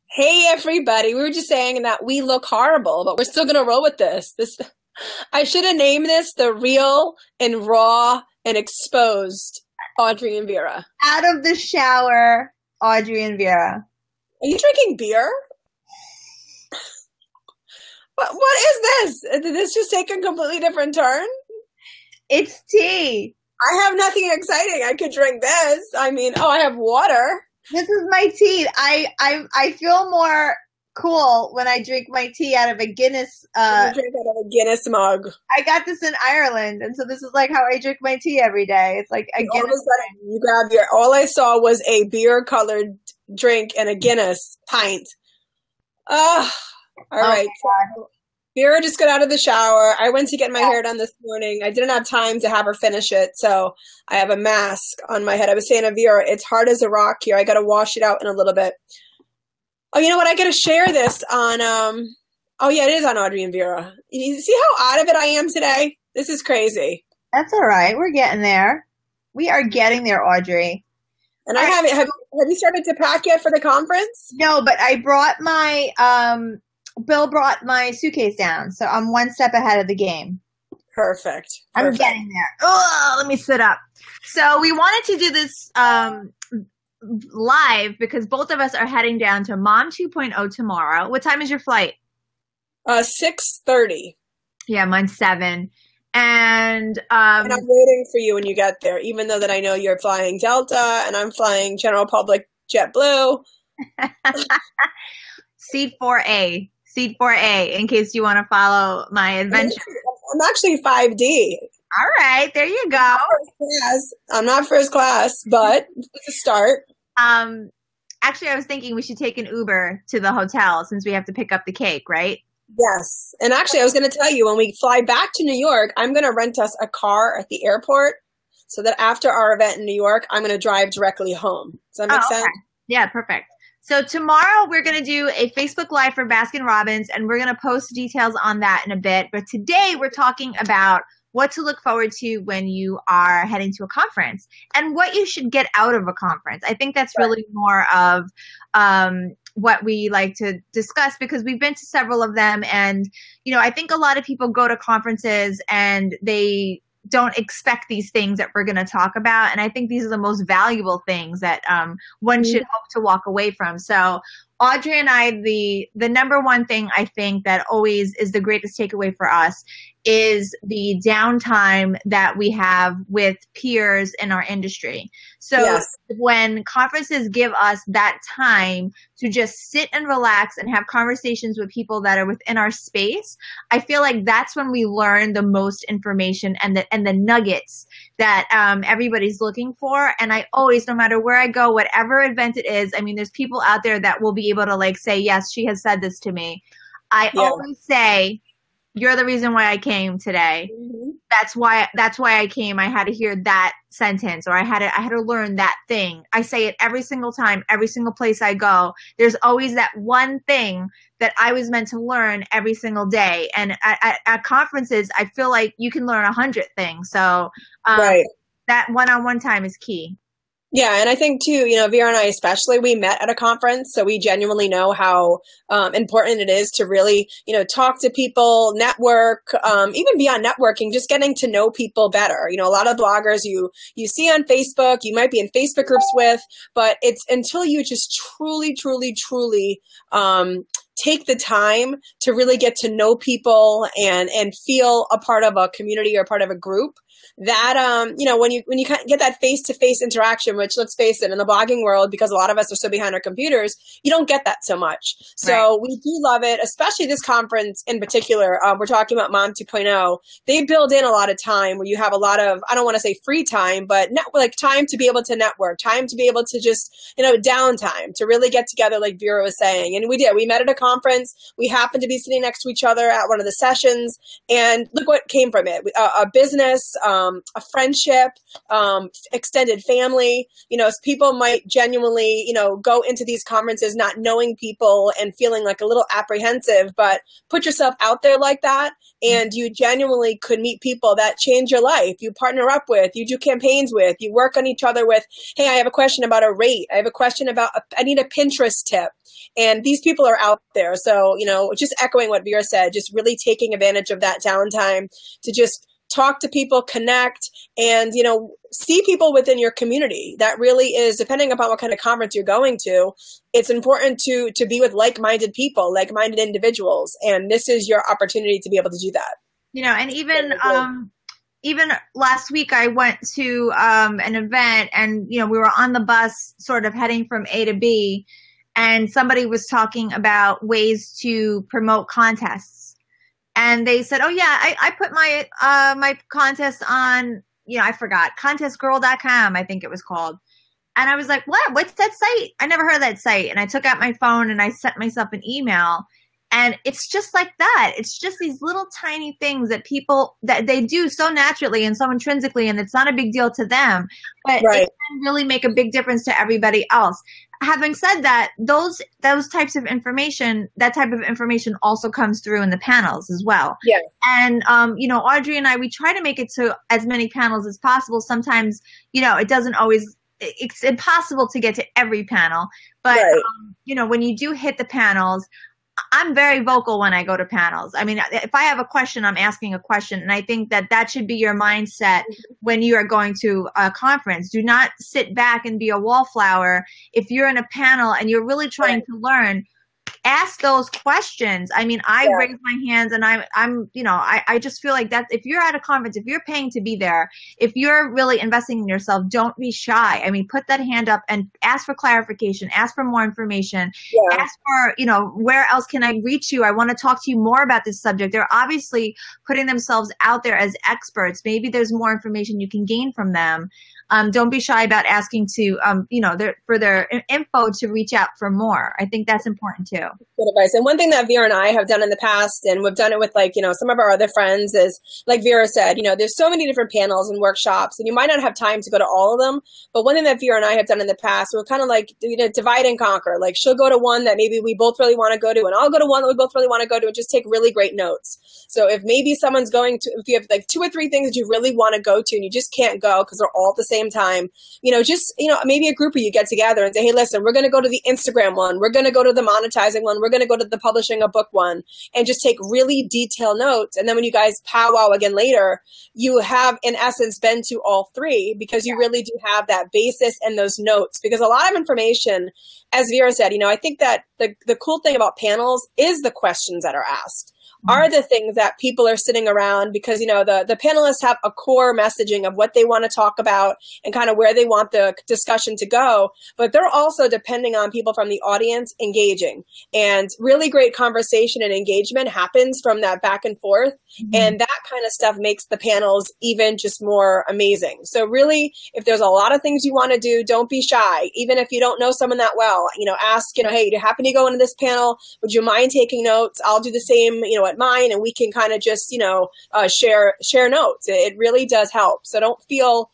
Hey everybody, we were just saying that we look horrible, but we're still gonna roll with this. I should have named this the real and raw and exposed Audrey and Vera. Out of the shower, Audrey and Vera. Are you drinking beer? What is this? Did this just take a completely different turn? It's tea. I have nothing exciting. I could drink this. I mean, I have water. This is my tea. I feel more cool when I drink my tea out of a Guinness. You drink out of a Guinness mug. I got this in Ireland, and so this is like how I drink my tea every day. It's like a Guinness. All of a sudden, you grab all I saw was a beer-colored drink and a Guinness pint. All right. So, Vera just got out of the shower. I went to get my hair done this morning. I didn't have time to have her finish it, so I have a mask on my head. I was saying to Vera, it's hard as a rock here. I got to wash it out in a little bit. Oh, you know what? I got to share this on, oh yeah, it is on Audrey and Vera. You see how out of it I am today? This is crazy. That's all right. We're getting there. We are getting there, Audrey. And I haven't, have you started to pack yet for the conference? No, but I brought my, Bill brought my suitcase down, so I'm one step ahead of the game. Perfect. I'm getting there. Oh, let me sit up. So we wanted to do this live because both of us are heading down to Mom 2.0 tomorrow. What time is your flight? 6:30. Yeah, mine's 7. And I'm waiting for you when you get there, even though that I know you're flying Delta and I'm flying General Public JetBlue. Seat 4A. Seat 4A, in case you want to follow my adventure. I'm actually 5D. All right, there you go. I'm not first class, but it's a start. Actually, I was thinking we should take an Uber to the hotel since we have to pick up the cake, right? Yes. And actually, I was going to tell you, when we fly back to New York, I'm going to rent us a car at the airport so that after our event in New York, I'm going to drive directly home. Does that make sense? Okay. Yeah, perfect. So tomorrow we're going to do a Facebook Live for Baskin Robbins, and we're going to post details on that in a bit. But today we're talking about what to look forward to when you are heading to a conference and what you should get out of a conference. I think that's really more of what we like to discuss because we've been to several of them. And, you know, I think a lot of people go to conferences and they don't expect these things that we're going to talk about. And I think these are the most valuable things that one should hope to walk away from. So Audrey and I, the number one thing I think that always is the greatest takeaway for us is the downtime that we have with peers in our industry. So when conferences give us that time to just sit and relax and have conversations with people that are within our space, I feel like that's when we learn the most information and the nuggets that everybody's looking for. And I always, no matter where I go, whatever event it is, I mean, there's people out there that will be able to like say, yes, she has said this to me. I always say, you're the reason why I came today. Mm-hmm. That's why I came. I had to hear that sentence, or I had to learn that thing. I say it every single time, every single place I go. There's always that one thing that I was meant to learn every single day. And at conferences, I feel like you can learn 100 things. So that one-on-one time is key. Yeah, and I think too, you know, Vera and I especially, we met at a conference, so we genuinely know how important it is to really, you know, talk to people, network, even beyond networking, just getting to know people better. You know, a lot of bloggers you see on Facebook, you might be in Facebook groups with, but it's until you just truly take the time to really get to know people and feel a part of a community or part of a group. That, you know, when you get that face-to-face interaction, which let's face it, in the blogging world, because a lot of us are so behind our computers, you don't get that so much. So we do love it, especially this conference in particular. We're talking about Mom 2.0. They build in a lot of time where you have a lot of, I don't want to say free time, but like time to be able to network, time to be able to just, you know, downtime to really get together, like Vera was saying. And we did. We met at a conference. We happened to be sitting next to each other at one of the sessions, and look what came from it. A business, a friendship, extended family. People might genuinely, go into these conferences not knowing people and feeling like a little apprehensive, but put yourself out there like that. And you genuinely could meet people that change your life. You partner up with, you do campaigns with, you work on each other with, hey, I have a question about a rate. I have a question about, I need a Pinterest tip. And these people are out there. So, just echoing what Vera said, just really taking advantage of that downtime to just talk to people, connect, and, see people within your community. That really is, depending upon what kind of conference you're going to, it's important to be with like-minded people, like-minded individuals. And this is your opportunity to be able to do that. And even last week I went to an event, and, we were on the bus sort of heading from A to B, and somebody was talking about ways to promote contests. And they said, oh yeah, I put my my contest on, I forgot, contestgirl.com, I think it was called. And I was like, what? What's that site? I never heard of that site. And I took out my phone and I sent myself an email. And it's just like that. It's just these little tiny things that people, that they do so naturally and so intrinsically, and it's not a big deal to them, but it can really make a big difference to everybody else. Having said that, those types of information, that type of information also comes through in the panels as well. Yeah. And, Audrey and I, we try to make it to as many panels as possible. Sometimes, it doesn't always, it's impossible to get to every panel, but, when you do hit the panels, I'm very vocal when I go to panels. I mean, if I have a question, I'm asking a question. And I think that should be your mindset when you are going to a conference. Do not sit back and be a wallflower. If you're in a panel and you're really trying to learn, ask those questions. I mean, I raise my hands, and I just feel like that if you're at a conference, if you're paying to be there, if you're really investing in yourself, don't be shy. I mean, put that hand up and ask for clarification, ask for more information, ask for, where else can I reach you? I want to talk to you more about this subject. They're obviously putting themselves out there as experts. Maybe there's more information you can gain from them. Don't be shy about asking to, for their info to reach out for more. I think that's important too. Good advice. And one thing that Vera and I have done in the past, and we've done it with some of our other friends, is like Vera said, there's so many different panels and workshops, and you might not have time to go to all of them. But one thing that Vera and I have done in the past, we're kind of divide and conquer. Like, she'll go to one that maybe we both really want to go to, and I'll go to one that we both really want to go to, and just take really great notes. So if maybe someone's going to, if you have 2 or 3 things that you really want to go to and you just can't go because they're all at the same time, maybe a group of you get together and say, hey, listen, we're going to go to the Instagram one. We're going to go to the monetizing one. We're going to go to the publishing a book one, and just take really detailed notes. And then when you guys powwow again later, you have in essence been to all 3, because you really do have that basis and those notes. Because a lot of information, as Vera said, I think that the cool thing about panels is the questions that are asked. Are the things that people are sitting around, because, the panelists have a core messaging of what they want to talk about and kind of where they want the discussion to go. But they're also depending on people from the audience engaging, and really great conversation and engagement happens from that back and forth. Mm-hmm. And that kind of stuff makes the panels even just more amazing. So really, if there's a lot of things you want to do, don't be shy. Even if you don't know someone that well, ask, hey, do you happen to go into this panel? Would you mind taking notes? I'll do the same, at mine, and we can kind of just, share notes. It really does help. So don't feel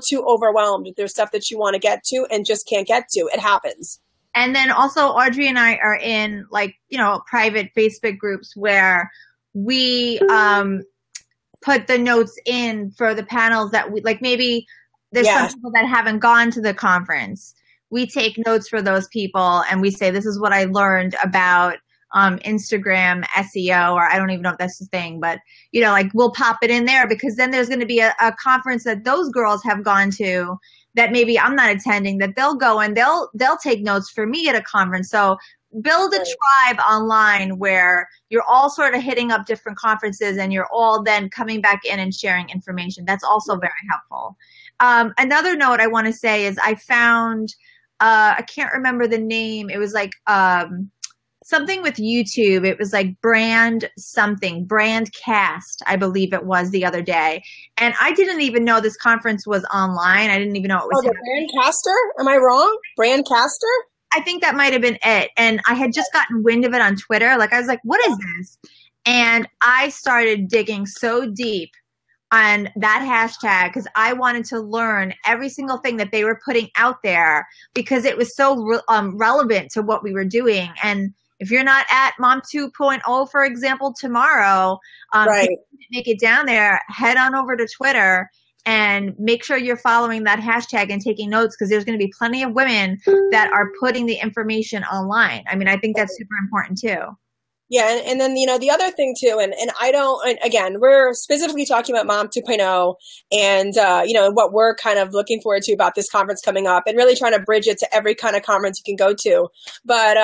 too overwhelmed if there's stuff that you want to get to and just can't get to. It happens. And then also Audrey and I are in private Facebook groups where we put the notes in for the panels that we maybe there's some people that haven't gone to the conference. We take notes for those people and we say, this is what I learned about Instagram SEO, or I don't even know if that's the thing, but we'll pop it in there, because then there's going to be a conference that those girls have gone to that maybe I'm not attending, that they'll go and they'll take notes for me at a conference. So build a tribe online where you're all sort of hitting up different conferences and you're all then coming back in and sharing information. That's also very helpful. Another note I want to say is I found, I can't remember the name. It was something with YouTube. It was Brandcast, I believe it was, the other day. And I didn't even know this conference was online. I didn't even know it was Brandcaster? Am I wrong? Brandcaster? I think that might have been it. And I had just gotten wind of it on Twitter. I was like, what is this? And I started digging so deep on that hashtag because I wanted to learn every single thing that they were putting out there because it was so relevant to what we were doing. And if you're not at Mom 2.0, for example, tomorrow, right. if you make it down there, head on over to Twitter and make sure you're following that hashtag and taking notes because there's going to be plenty of women that are putting the information online. I mean, I think that's super important too. Yeah. And then, the other thing too, and again, we're specifically talking about Mom 2.0 and, what we're kind of looking forward to about this conference coming up and really trying to bridge it to every kind of conference you can go to. But,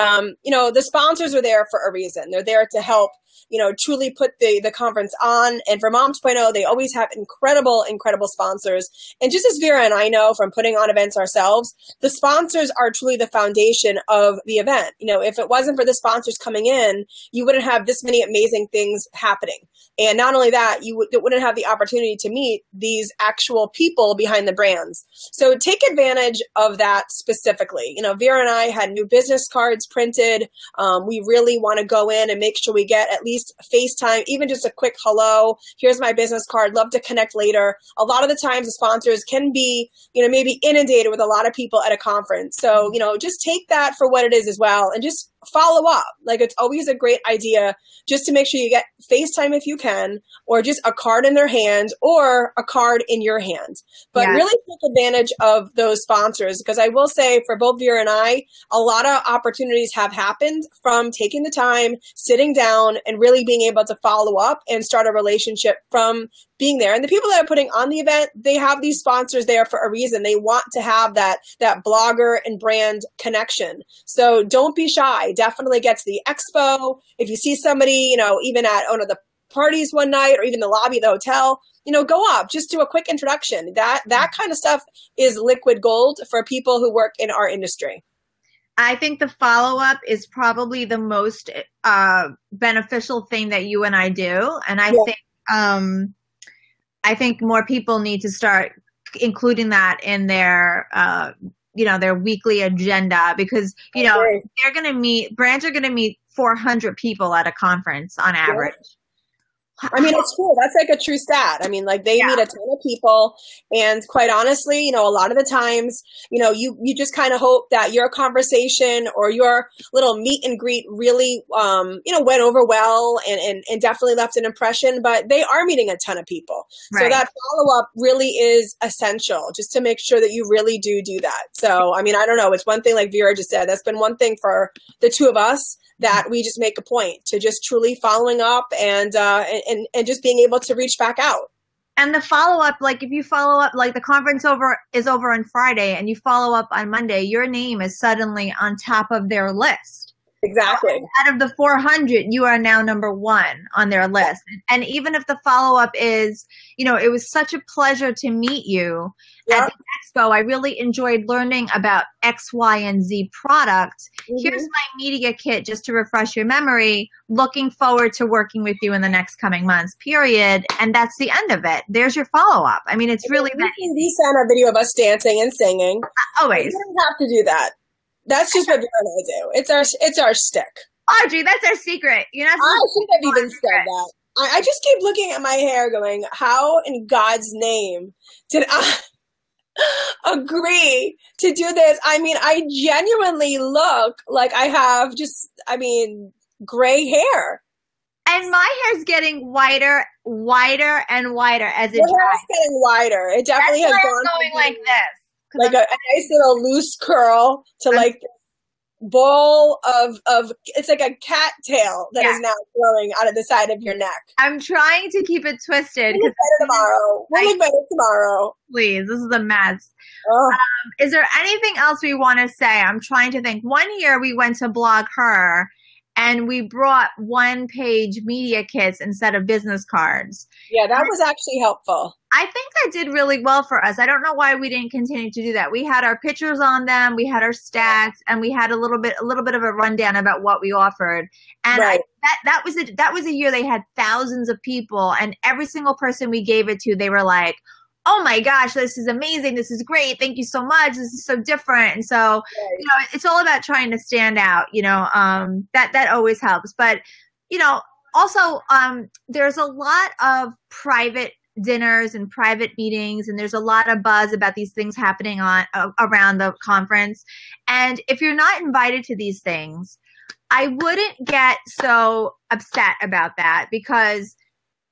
the sponsors are there for a reason. They're there to help, truly put the conference on. And for Mom 2.0, they always have incredible sponsors. And just as Vera and I know from putting on events ourselves, the sponsors are truly the foundation of the event. If it wasn't for the sponsors coming in, you wouldn't have this many amazing things happening. And not only that, you wouldn't have the opportunity to meet these actual people behind the brands. So take advantage of that specifically. Vera and I had new business cards printed. We really want to go in and make sure we get at least FaceTime, even just a quick hello. Here's my business card. Love to connect later. A lot of the times the sponsors can be, maybe inundated with a lot of people at a conference. So, just take that for what it is as well and just follow up. Like it's always a great idea just to make sure you get FaceTime if you can, or just a card in their hand or a card in your hand. But really take advantage of those sponsors because I will say for both Vera and I, a lot of opportunities have happened from taking the time, sitting down and really being able to follow up and start a relationship from being there. And the people that are putting on the event, they have these sponsors there for a reason. They want to have that blogger and brand connection. So don't be shy. Definitely get to the expo. If you see somebody, even at one of the parties one night or even the lobby of the hotel, go up, just do a quick introduction. That kind of stuff is liquid gold for people who work in our industry. I think the follow-up is probably the most beneficial thing that you and I do. And I think more people need to start including that in their, their weekly agenda because, they're going to meet, brands are going to meet 400 people at a conference on average. I mean, it's cool. That's like a true stat. I mean, like they meet a ton of people and quite honestly, a lot of the times, you just kind of hope that your conversation or your little meet and greet really, went over well and definitely left an impression, but they are meeting a ton of people. Right. So that follow up really is essential just to make sure that you really do that. So, I mean, I don't know. It's one thing like Vera just said, that's been one thing for the two of us that we just make a point to just truly following up and just being able to reach back out. And the follow-up, like if you follow up, like the conference is over on Friday and you follow up on Monday, your name is suddenly on top of their list. Exactly. Out of the 400, you are now number one on their list. And even if the follow-up is, it was such a pleasure to meet you at the expo. I really enjoyed learning about X, Y, and Z products. Mm-hmm. Here's my media kit just to refresh your memory. Looking forward to working with you in the next coming months, period. And that's the end of it. There's your follow-up. I mean, it's really that easy. We sent a video of us dancing and singing. Always. You don't have to do that. That's just what Vera and I do. It's our shtick. Audrey, that's our secret. You're not. I should have even said that. I just keep looking at my hair going, how in God's name did I agree to do this? I mean, I genuinely look like I have gray hair. And my hair's getting whiter and whiter as it dries. Your hair's getting whiter. It definitely has gone going like this. Like a nice little loose curl to like bowl of it's like a cat tail that is now growing out of the side of your neck. I'm trying to keep it twisted. We'll look better tomorrow. We'll look better tomorrow. Please, this is a mess. Oh. Is there anything else we want to say? I'm trying to think. One year we went to Blog Her and we brought one-page media kits instead of business cards. Yeah, that was actually helpful. I think that did really well for us. I don't know why we didn't continue to do that. We had our pictures on them, we had our stats, and we had a little bit of a rundown about what we offered. And that was a year they had thousands of people, and every single person we gave it to, they were like, oh my gosh, this is amazing. This is great. Thank you so much. This is so different. And so, it's all about trying to stand out, that always helps. But, also, there's a lot of private dinners and private meetings, and there's a lot of buzz about these things happening around the conference. And if you're not invited to these things, I wouldn't get so upset about that, because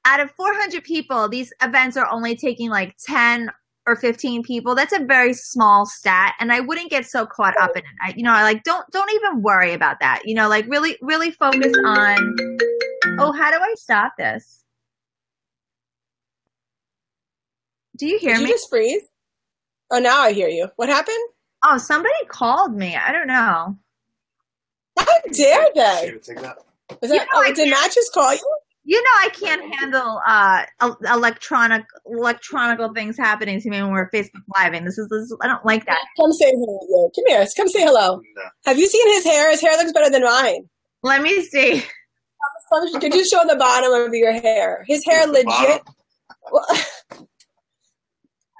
out of 400 people, these events are only taking like 10 or 15 people. That's a very small stat, and I wouldn't get so caught up in it. Don't even worry about that. Really, really focus on. Oh, how do I stop this? Do you hear me? Did you just freeze? Oh, now I hear you. What happened? Oh, somebody called me. I don't know. How dare they? Take that. Did Matt just call you? I can't handle electronical things happening to me when we're Facebook Living. This I don't like that. Come say hello. Come here. Come say hello. No. Have you seen his hair? His hair looks better than mine. Let me see. Could you show the bottom of your hair? His hair legit. Well,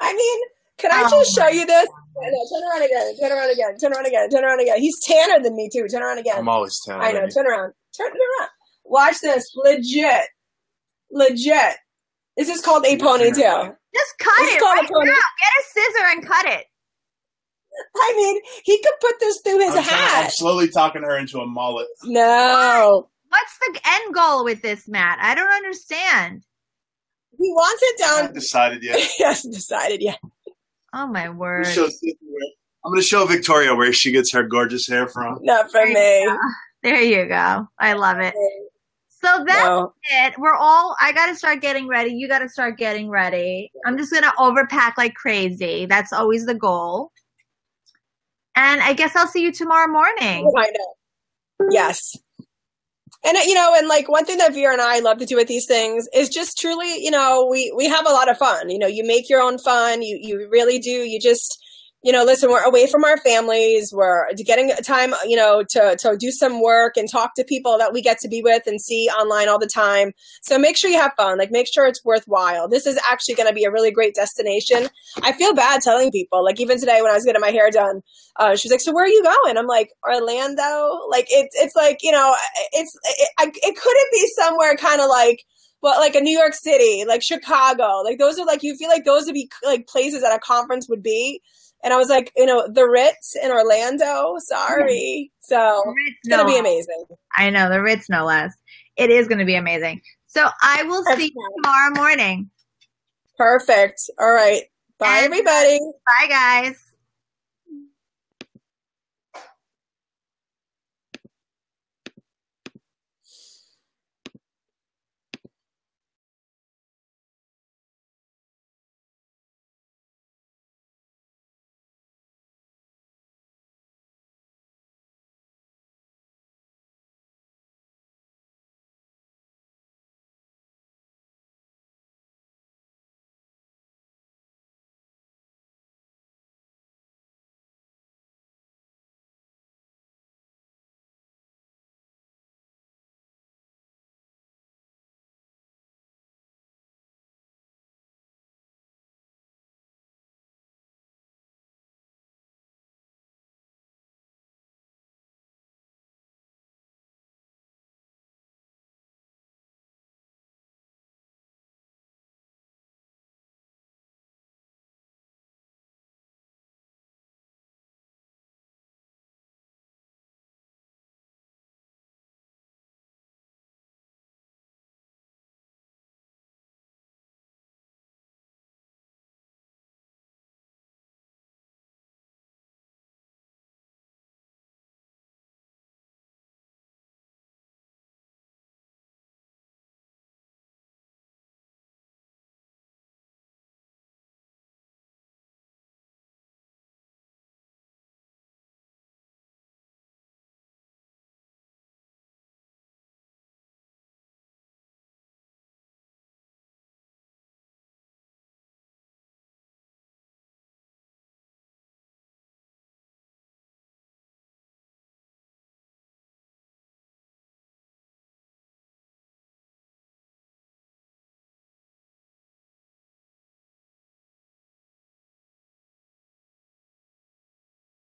I mean, can I just show you this? Turn around again. Turn around again. Turn around again. Turn around again. He's tanner than me too. Turn around again. I'm always tanner. I know. Turn around. Turn around. Watch this. Legit. This is called a ponytail. Just cut it right now. Get a scissor and cut it. I mean, he could put this through his hat. I'm slowly talking her into a mullet. No. What's the end goal with this, Matt? I don't understand. He wants it down. Not decided yet. He hasn't decided yet. Oh, my word. I'm going to show Victoria where she gets her gorgeous hair from. Not from me. There you go. I love it. So that's it. I got to start getting ready. You got to start getting ready. I'm just going to overpack like crazy. That's always the goal. And I guess I'll see you tomorrow morning. I know. Yes. And, and like one thing that Vera and I love to do with these things is just truly, we have a lot of fun. You make your own fun. You really do. You just, listen, we're away from our families. We're getting time, to do some work and talk to people that we get to be with and see online all the time. So make sure you have fun. Like, make sure it's worthwhile. This is actually going to be a really great destination. I feel bad telling people, like even today when I was getting my hair done, she was like, so where are you going? I'm like, Orlando. Like, it's like, it couldn't be somewhere kind of like, well, like a New York City, like Chicago. Like those are like, you feel like those would be like places that a conference would be. And I was like, the Ritz in Orlando, sorry. So it's going to be amazing. I know, the Ritz, no less. It is going to be amazing. So I will see you tomorrow morning. Perfect. All right. Bye, everybody. Bye, guys.